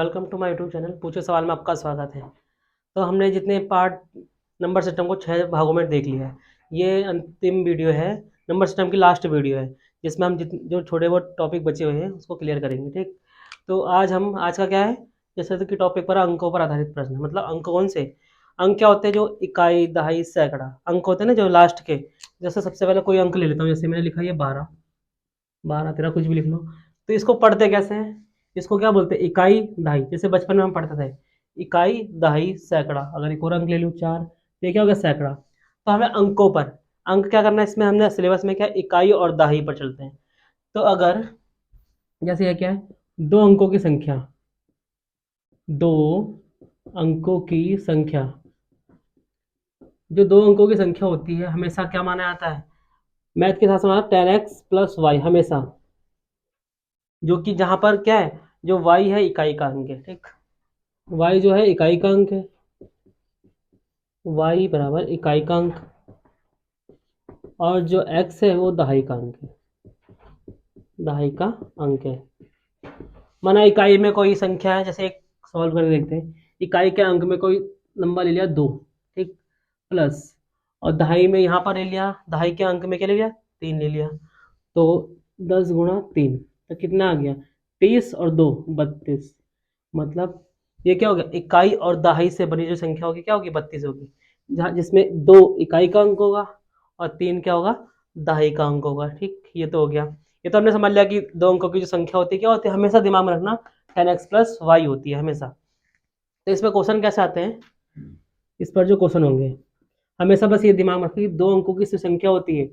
Welcome to my YouTube channel पूछो सवाल में आपका स्वागत है। तो हमने जितने पार्ट नंबर सिस्टम को 6 भागों में देख लिया है। ये अंतिम वीडियो है, नंबर सिस्टम की लास्ट वीडियो है, जिसमें हम जो छोटे बहुत टॉपिक बचे हुए हैं उसको क्लियर करेंगे। ठीक, तो आज का क्या है, जैसे कि टॉपिक पर अंकों पर आधारित प्रश्न। मतलब अंक कौन से अंक क्या होते हैं, जो इकाई दहाई सैकड़ा अंक होते हैं ना, जो लास्ट के। जैसे सबसे पहले कोई अंक ले लेता हूँ, जैसे मैंने लिखा ये 12, 12 13 कुछ भी लिख लो। तो इसको पढ़ते कैसे हैं, इसको क्या बोलते हैं, इकाई दहाई। जैसे बचपन में हम पढ़ते थे इकाई दहाई सैकड़ा। अगर एक और अंक ले लूँ 4, तो ये क्या हो गया सैकड़ा। तो हमें अंकों पर अंक क्या करना है, इसमें हमने सिलेबस में क्या इकाई और दहाई पर चलते हैं। तो अगर जैसे यह क्या है, दो अंकों की संख्या, दो अंकों की संख्या, जो दो अंकों की संख्या होती है हमेशा क्या माना जाता है, मैथ के साथ माना 10x प्लस वाई हमेशा, जो कि जहां पर क्या है, जो y है इकाई का अंक है। ठीक, y जो है इकाई का अंक है, y बराबर इकाई का अंक, और जो x है वो दहाई का अंक है, दहाई का अंक है। माना इकाई में कोई संख्या है, जैसे एक सॉल्व करके देखते हैं। इकाई के अंक में कोई नंबर ले लिया 2, ठीक, प्लस, और दहाई में यहाँ पर ले लिया, दहाई के अंक में क्या ले लिया 3 ले लिया। तो 10 गुणा 3 तो कितना आ गया, 30 और 2 32। मतलब ये क्या हो गया, इकाई और दहाई से बनी जो संख्या होगी क्या होगी, 32 होगी। जहाँ जिसमें 2 इकाई का अंक होगा और 3 क्या होगा, दहाई का अंक होगा। ठीक, ये तो हो गया। ये तो हमने समझ लिया कि दो अंकों की जो संख्या होती है क्या होती है, हमेशा दिमाग में रखना 10x प्लस वाई होती है हमेशा। तो इसमें क्वेश्चन कैसे आते हैं, इस पर जो क्वेश्चन होंगे हमेशा बस ये दिमाग में रखिए कि दो अंकों की जो संख्या होती है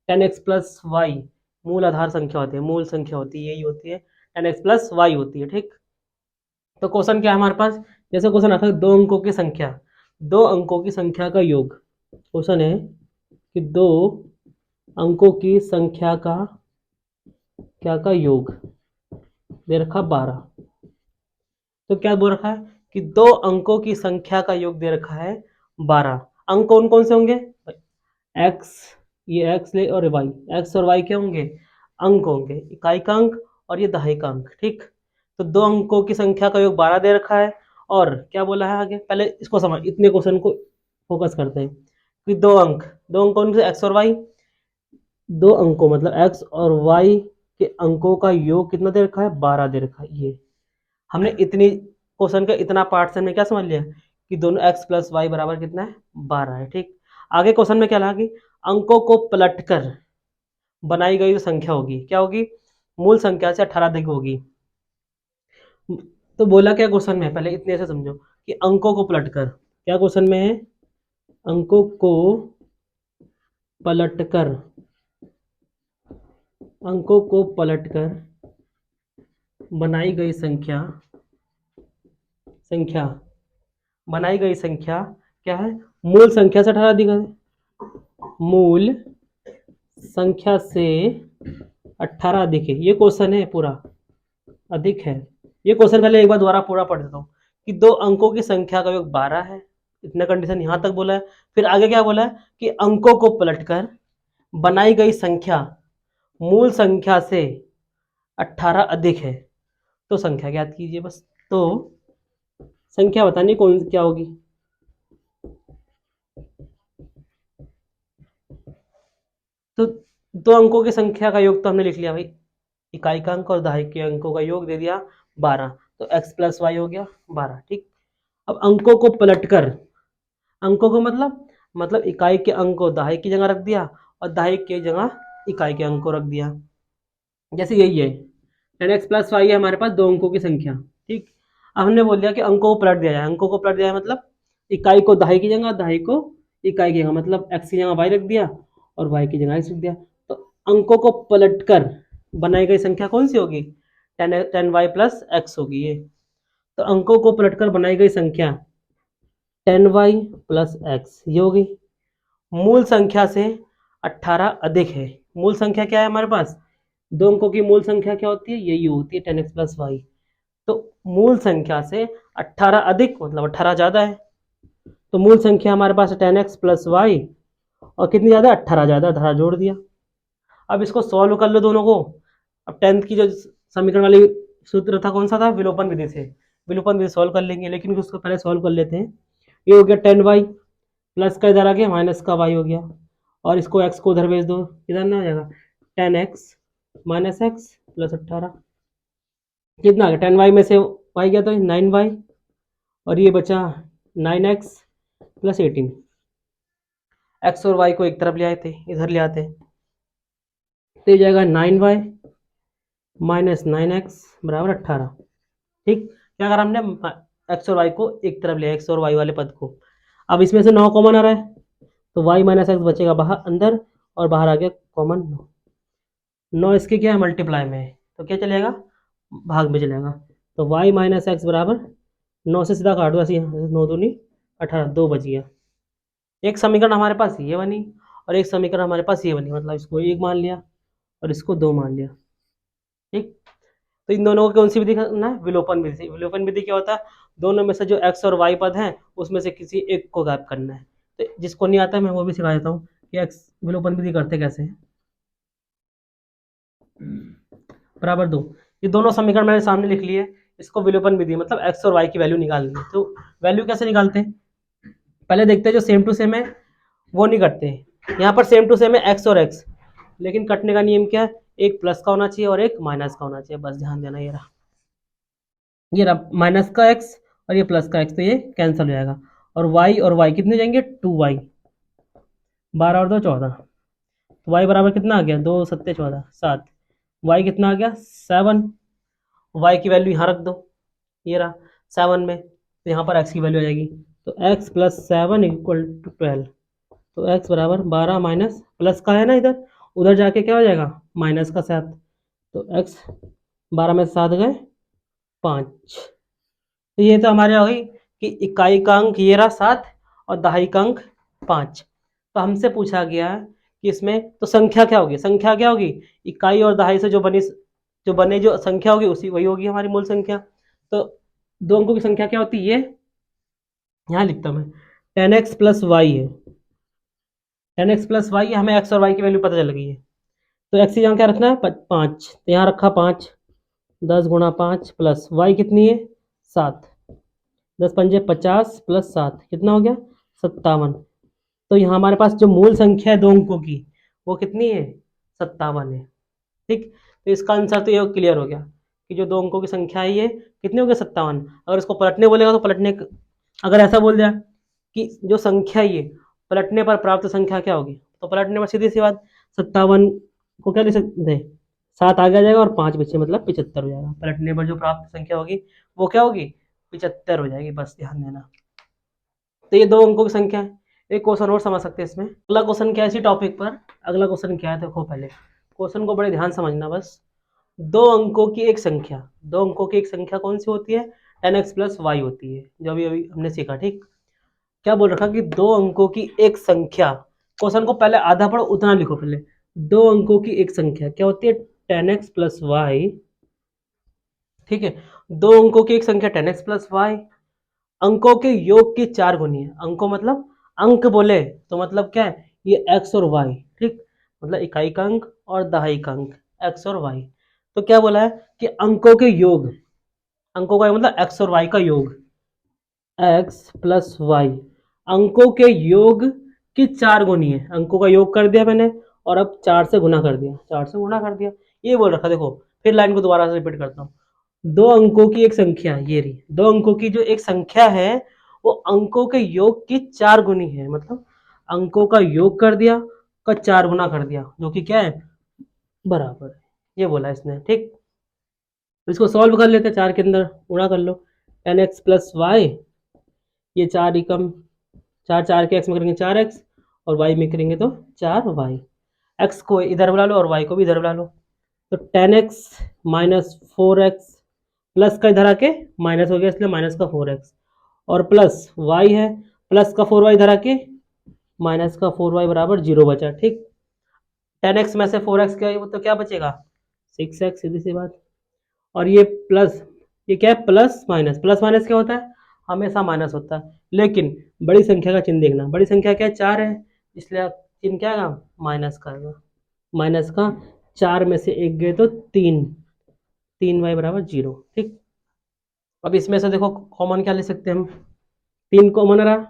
10x प्लस वाई, मूल आधार संख्या होती है, मूल संख्या होती है, यही होती है 10x प्लस वाई होती है। ठीक, तो क्वेश्चन क्या है हमारे पास, जैसे क्वेश्चन आता है दो अंकों की संख्या, दो अंकों की संख्या का योग। क्वेश्चन है कि दो अंकों की संख्या का क्या का योग दे रखा 12। तो क्या बोल रखा है कि दो अंकों की संख्या का योग दे रखा है 12। अंक कौन कौन से होंगे, एक्स, ये एक्स ले और वाई, एक्स और वाई क्या होंगे, अंक होंगे, इकाई का अंक और ये दहाई का अंक। ठीक, तो दो अंकों की संख्या का योग 12 दे रखा है। और क्या बोला है आगे, पहले इसको समझ, इतने क्वेश्चन को फोकस करते हैं कि दो अंक कौन से, एक्स और वाई। दो अंकों मतलब एक्स और वाई के अंकों का योग कितना दे रखा है, 12 दे रखा है। ये हमने इतनी क्वेश्चन का इतना पार्ट से हमने क्या समझ लिया कि दोनों एक्स प्लस वाई बराबर कितना है, 12 है। ठीक, आगे क्वेश्चन में क्या लगा कि अंकों को पलटकर बनाई गई जो संख्या होगी क्या होगी, मूल संख्या से 18 अधिक होगी। तो बोला क्या क्वेश्चन में, पहले इतने से समझो कि अंकों को पलटकर, क्या क्वेश्चन में है, अंकों को पलटकर, अंकों को पलटकर बनाई गई संख्या, संख्या बनाई गई संख्या क्या है, मूल संख्या से 18 अधिक है, मूल संख्या से 18 अधिक है। ये क्वेश्चन है पूरा, अधिक है। ये क्वेश्चन पहले एक बार दोबारा पूरा पढ़ देता हूँ कि दो अंकों की संख्या का योग 12 है, इतना कंडीशन यहाँ तक बोला है। फिर आगे क्या बोला है कि अंकों को पलटकर बनाई गई संख्या मूल संख्या से 18 अधिक है। तो संख्या ज्ञात कीजिए बस। तो संख्या बतानी कौन क्या होगी, तो दो अंकों की संख्या का योग तो हमने लिख लिया भाई, इकाई का अंक और दहाई के अंकों का योग दे दिया 12, तो x प्लस वाई हो गया 12। ठीक, अब अंकों को पलटकर, अंकों को मतलब इकाई के अंक को दहाई की जगह रख दिया और दहाई की जगह इकाई के अंक को रख दिया। जैसे यही है 10x प्लस वाई है हमारे पास दो अंकों की संख्या। ठीक, अब हमने बोल दिया कि अंकों को पलट दिया जाए, अंकों को पलट दिया जाए मतलब इकाई को दहाई की जगह, दहाई को इकाई की जगह, मतलब x की जगह y रख दिया और y की जगह x रख दिया। तो अंकों को पलटकर बनाई गई संख्या कौन सी होगी, 10y प्लस x होगी ये। तो अंकों को पलटकर बनाई गई संख्या 10y प्लस x ये होगी, मूल संख्या से 18 अधिक है। मूल संख्या क्या है हमारे पास, दो अंकों की मूल संख्या क्या होती है, यही होती है 10x प्लस वाई। तो मूल संख्या से 18 अधिक मतलब 18 ज्यादा है। तो मूल संख्या हमारे पास 10x प्लस वाई और कितनी ज्यादा, 18 ज्यादा, 18 जोड़ दिया। अब इसको सॉल्व कर लो दोनों को। अब 10th की जो समीकरण वाली सूत्र था कौन सा था, विलोपन विधि से। विलोपन विधि सॉल्व कर लेंगे, लेकिन उसको पहले सॉल्व कर लेते हैं। ये हो गया 10y प्लस का इधर आ गया माइनस का y हो गया, और इसको x को उधर भेज दो, इधर ना हो जाएगा 10x माइनस एक्स प्लस 18, कितना आ गया 10y में से y गया तो 9y, और ये बचा 9x प्लस 18। x और y को एक तरफ ले आए थे, इधर ले आते हैं, तो ये जाएगा 9y माइनस 9x बराबर 18। ठीक, क्या अगर हमने x और y को एक तरफ लिया, x और y वाले पद को, अब इसमें से 9 कॉमन आ रहा है, तो y माइनस एक्स बचेगा बाहर अंदर, और बाहर आ गया कॉमन 9 इसके क्या है मल्टीप्लाई में है, तो क्या चलेगा भाग में चलेगा, तो y माइनस एक्स बराबर 9 से सीधा काट दो ऐसे, 9 दूनी 18, 2 बच गया। एक समीकरण हमारे पास ये बनी और एक समीकरण हमारे पास ये बनी, मतलब इसको 1 मान लिया और इसको 2 मान लिया। ठीक, तो इन दोनों को कौन सी विधि करना है, विलोपन विधि। विलोपन विधि क्या होता है, दोनों में से जो x और y पद हैं उसमें से किसी एक को गायब करना है। तो जिसको नहीं आता है मैं वो भी सिखा देता हूँ कि x विलोपन विधि करते कैसे हैं। बराबर 2, ये दोनों समीकरण मैंने सामने लिख लिए, इसको विलोपन विधि मतलब x और y की वैल्यू निकालनी है। तो वैल्यू कैसे निकालते हैं, पहले देखते हैं जो सेम टू सेम है वो नहीं करते हैं। यहाँ पर सेम टू सेम है x और x, लेकिन कटने का नियम क्या है, एक प्लस का होना चाहिए और एक माइनस का होना चाहिए, बस ध्यान देना। ये रहा माइनस का x और ये प्लस का x, तो ये कैंसिल हो जाएगा, और y कितने हो जाएंगे 2y, 12 और 2 14, तो y बराबर कितना आ गया 2 सत्ते 14 7, y कितना आ गया 7, y की वैल्यू यहाँ रख दो, ये रहा 7 में, तो यहाँ पर x की वैल्यू आ जाएगी, तो x प्लस 7 इक्वल टू 12, तो x बराबर 12 माइनस प्लस का है ना इधर, उधर जाके क्या हो जाएगा माइनस का 7, तो x 12 में 7 गए 5। तो ये तो हमारे हो गई कि इकाई का अंक ये रहा 7 और दहाई का अंक 5। तो हमसे पूछा गया कि इसमें तो संख्या क्या होगी, संख्या क्या होगी, इकाई और दहाई से जो संख्या होगी उसी वही होगी हमारी मूल संख्या। तो दो अंकों की संख्या क्या होती है, यहाँ लिखता हूँ मैं 10x प्लस वाई है, 10x प्लस वाई, हमें x और y की वैल्यू पता चल गई है, तो x की जगह क्या रखना है 5, तो यहाँ रखा 5, 10 गुणा 5 प्लस y कितनी है 7, 10 पंजे 50 प्लस 7 कितना हो गया 57। तो यहाँ हमारे पास जो मूल संख्या है दो अंकों की वो कितनी है 57 है। ठीक, तो इसका आंसर तो ये क्लियर हो गया कि जो दो अंकों की संख्या है ये कितनी हो गया 57। अगर इसको पलटने बोलेगा तो पलटने, अगर ऐसा बोल दिया कि जो संख्या ये पलटने पर प्राप्त संख्या क्या होगी, तो पलटने पर सीधी सी बात 57 को क्या लिख सकते हैं 7 आगे आ जाएगा और 5 पीछे, मतलब 75 हो जाएगा। पलटने पर जो प्राप्त संख्या होगी वो क्या होगी 75 हो जाएगी, बस ध्यान देना। तो ये दो अंकों की संख्या है। एक क्वेश्चन और समझ सकते हैं इसमें, अगला क्वेश्चन क्या है इसी टॉपिक पर, अगला क्वेश्चन क्या है देखो, पहले क्वेश्चन को बड़े ध्यान समझना बस। दो अंकों की एक संख्या, दो अंकों की एक संख्या कौन सी होती है 10x प्लस वाई होती है, जो अभी अभी हमने सीखा। ठीक, क्या बोल रखा कि दो अंकों की एक संख्या, क्वेश्चन को पहले आधा पढ़ो उतना लिखो पहले, दो अंकों की एक संख्या क्या होती है 10x प्लस वाई। ठीक है, दो अंकों की एक संख्या 10x प्लस वाई अंकों के योग की 4 गुनी है। अंकों मतलब अंक बोले तो मतलब क्या है ये x और y। ठीक, मतलब इकाई का अंक और दहाई का अंक x और y। तो क्या बोला है कि अंकों के योग, अंकों का मतलब x और y का योग, x प्लस वाई अंकों के योग की 4 गुनी है। अंकों का योग कर दिया मैंने और अब 4 से गुना कर दिया, 4 से गुना कर दिया, ये बोल रखा। देखो फिर लाइन को दोबारा से रिपीट करता हूँ, दो अंकों की एक संख्या, ये रही दो अंकों की जो एक संख्या है वो अंकों के योग की 4 गुनी है, मतलब अंकों का योग कर दिया का 4 गुना कर दिया, जो कि क्या है बराबर है, ये बोला इसने। ठीक, तो इसको सॉल्व कर लेते हैं, 4 के अंदर गुणा कर लो 10x प्लस वाई, ये 4 एकम 4 4 के x में करेंगे 4x और y में करेंगे तो 4y, x को इधर बुला लो और y को भी इधर बुला लो, तो 10x माइनस 4x प्लस का इधर आके माइनस हो गया इसलिए माइनस का 4x, और प्लस y है प्लस का 4y इधर आके माइनस का 4y बराबर 0 बचा। ठीक, 10x में से 4x क्या तो क्या बचेगा 6x, सीधी सी बात। और ये प्लस, ये क्या है प्लस माइनस, प्लस माइनस क्या होता है हमेशा माइनस होता है, लेकिन बड़ी संख्या का चिन्ह देखना, बड़ी संख्या क्या है 4 है, इसलिए चिन्ह क्या आएगा माइनस का आएगा, माइनस का 4 में से एक गए तो 3, 3y बराबर 0। ठीक, अब इसमें से देखो कॉमन क्या ले सकते हैं हम, 3 कॉमन रहा,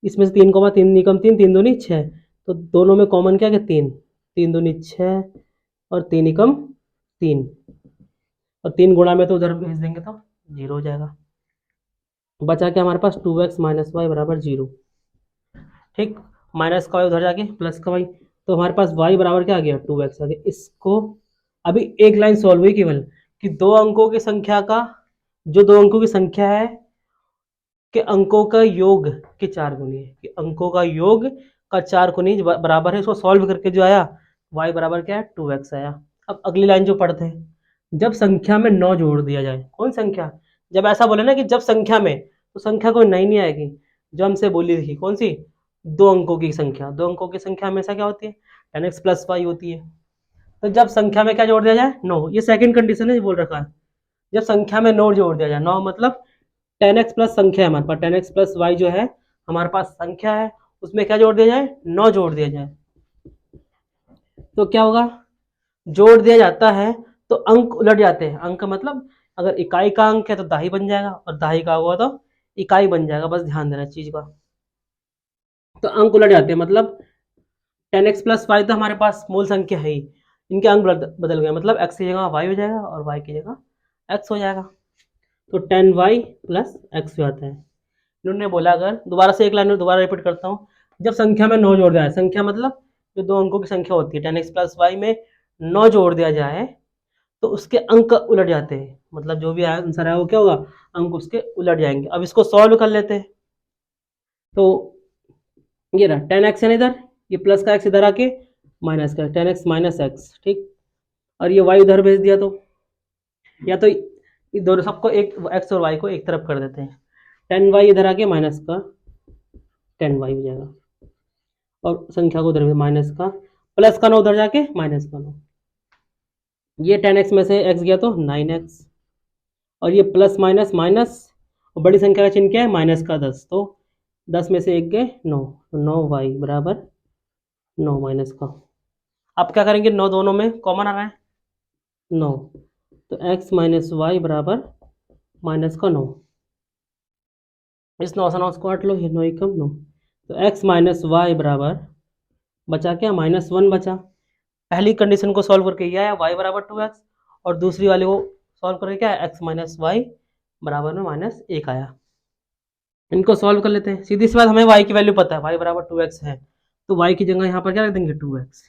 इसमें से 3 कॉमन 3 निकम 3 3 दूनी 6, तो दोनों में कॉमन क्या है 3, 3 दूनी 6 और 3 एकम 3, और 3 गुणा में तो उधर भेज देंगे तो 0 हो जाएगा। बचा क्या हमारे पास 2x माइनस वाई बराबर 0। ठीक, माइनस का वाई उधर जाके प्लस का वाई, तो हमारे पास y बराबर क्या आ गया 2x आ गया। इसको अभी एक लाइन सॉल्व हुई केवल कि दो अंकों की संख्या का, जो दो अंकों की संख्या है कि अंकों का योग के 4 गुनी है, कि अंकों का योग का 4 गुनी बराबर है, इसको सॉल्व करके जो आया y बराबर क्या है 2x आया। अब अगली लाइन जो पढ़ते हैं, जब संख्या में 9 जोड़ दिया जाए, कौन संख्या, जब ऐसा बोले ना कि जब संख्या में, तो संख्या कोई नई नहीं आएगी, जो हमसे बोली थी कौन सी, दो अंकों की संख्या, दो अंकों की संख्या हमेशा क्या होती है 10x प्लस वाई होती है। तो जब संख्या में क्या जोड़ दिया जाए 9, ये सेकंड कंडीशन है, बोल रखा है जब संख्या में 9 जोड़ दिया जाए, 9 मतलब 10x प्लस संख्या है हमारे पास, 10x प्लस वाई जो है हमारे पास संख्या है, उसमें क्या जोड़ दिया जाए 9 जोड़ दिया जाए, तो क्या होगा, जोड़ दिया जाता है तो अंक उलट जाते हैं। अंक मतलब अगर इकाई का अंक है तो दाही बन जाएगा, और दाही का हुआ तो इकाई बन जाएगा, बस ध्यान देना चीज का। तो अंक उलट जाते हैं, मतलब 10x प्लस वाई तो हमारे पास मूल संख्या है ही, इनके अंक बदल गए, मतलब x की जगह y हो जाएगा और y की जगह x हो जाएगा, तो 10y प्लस x हो जाता है। इन्होंने बोला, अगर दोबारा से एक लाइन दोबारा रिपीट करता हूँ, जब संख्या में 9 जोड़ दिया जाए, संख्या मतलब जो दो अंकों की संख्या होती है 10x प्लस वाई में 9 जोड़ दिया जाए तो उसके अंक उलट जाते हैं, मतलब जो भी आंसर है वो क्या होगा, अंक उसके उलट जाएंगे। अब इसको सॉल्व कर लेते हैं, तो ये रहा 10x है इधर, ये प्लस का x इधर आके माइनस का 10x माइनस एक्स, ठीक, और ये y उधर भेज दिया, तो या तो दोनों सबको एक x और y को एक तरफ कर देते हैं, 10y इधर आके माइनस का 10y हो जाएगा, और संख्या को उधर माइनस का, प्लस का 9 उधर जाके माइनस का 9, ये 10x में से x गया तो 9x, और ये प्लस माइनस माइनस, और बड़ी संख्या का चिन्ह क्या है माइनस का 10, तो 10 में से एक गए 9, तो 9y बराबर 9 माइनस का। अब क्या करेंगे, 9 दोनों में कॉमन आ रहा है 9, तो x माइनस वाई बराबर माइनस का 9, इस 9 से 9 को काट लो, ये 9 एकम 9, तो x माइनस वाई बराबर बचा क्या -1 बचा। पहली कंडीशन को सॉल्व करके ये आया y बराबर 2x, और दूसरी वाले को सॉल्व करके क्या है x माइनस वाई बराबर में -1 आया। इनको सॉल्व कर लेते हैं, सीधी सी बात, हमें y की वैल्यू पता है, y बराबर 2x है, तो y की जगह यहाँ पर क्या रख देंगे 2x,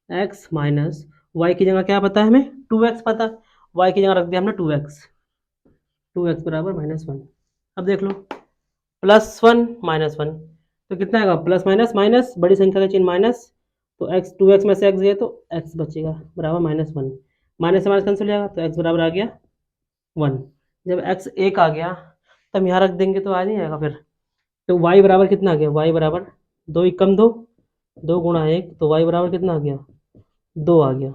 x माइनस वाई की जगह क्या पता है हमें 2x पता है, y की जगह रख दिया हमने 2x, 2x बराबर -1। अब देख लो +1 -1 तो कितना आएगा, प्लस माइनस माइनस, बड़ी संख्या का चिन्ह माइनस, तो x 2x में से x गए तो x बचेगा बराबर -1, माइनस से माइनस कैंसिल हो जाएगा, तो x बराबर आ गया 1। जब x 1 आ गया तब यहाँ रख देंगे तो आ नहीं आएगा फिर, तो y बराबर कितना आ गया, y बराबर 2 एकम 2, 2 गुणा 1, तो y बराबर कितना आ गया 2 आ गया,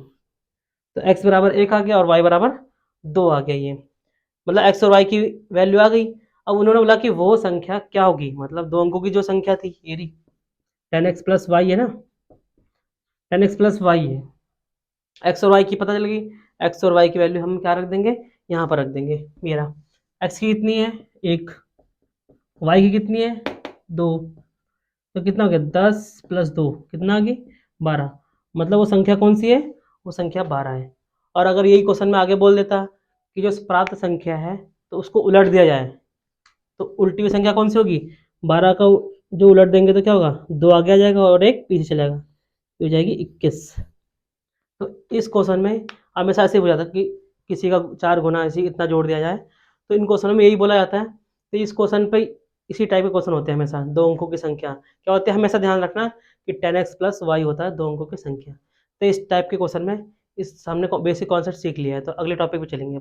तो x बराबर 1 आ गया और y बराबर 2 आ गया, ये मतलब x और y की वैल्यू आ गई। अब उन्होंने बोला कि वो संख्या क्या होगी, मतलब दो अंकों की जो संख्या थी ये रही 10x प्लस वाई है ना, 10x प्लस वाई है, x और y की पता चल गई, x और y की वैल्यू हम क्या रख देंगे यहाँ पर रख देंगे, मेरा x की कितनी है 1, y की कितनी है 2, तो कितना हो गया 10 प्लस 2 कितना आ गई 12, मतलब वो संख्या कौन सी है, वो संख्या 12 है। और अगर यही क्वेश्चन में आगे बोल देता कि जो प्राप्त संख्या है तो उसको उलट दिया जाए, तो उल्टी हुई संख्या कौन सी होगी, 12 का जो उलट देंगे तो क्या होगा 2 आगे आ जाएगा और एक पीछे चलेगा, तो हो जाएगी 21। तो इस क्वेश्चन में हमेशा ऐसे हो जाता है कि किसी का 4 गुना ऐसे इतना जोड़ दिया जाए, तो इन क्वेश्चनों में यही बोला जाता है। तो इस क्वेश्चन पे इसी टाइप के क्वेश्चन होते हैं हमेशा, दो अंकों की संख्या क्या होते हैं, हमेशा ध्यान रखना कि 10x प्लस वाई होता है दो अंकों की संख्या। तो इस टाइप के क्वेश्चन में इस हमने बेसिक कॉन्सेप्ट सीख लिया है, तो अगले टॉपिक पे चलेंगे।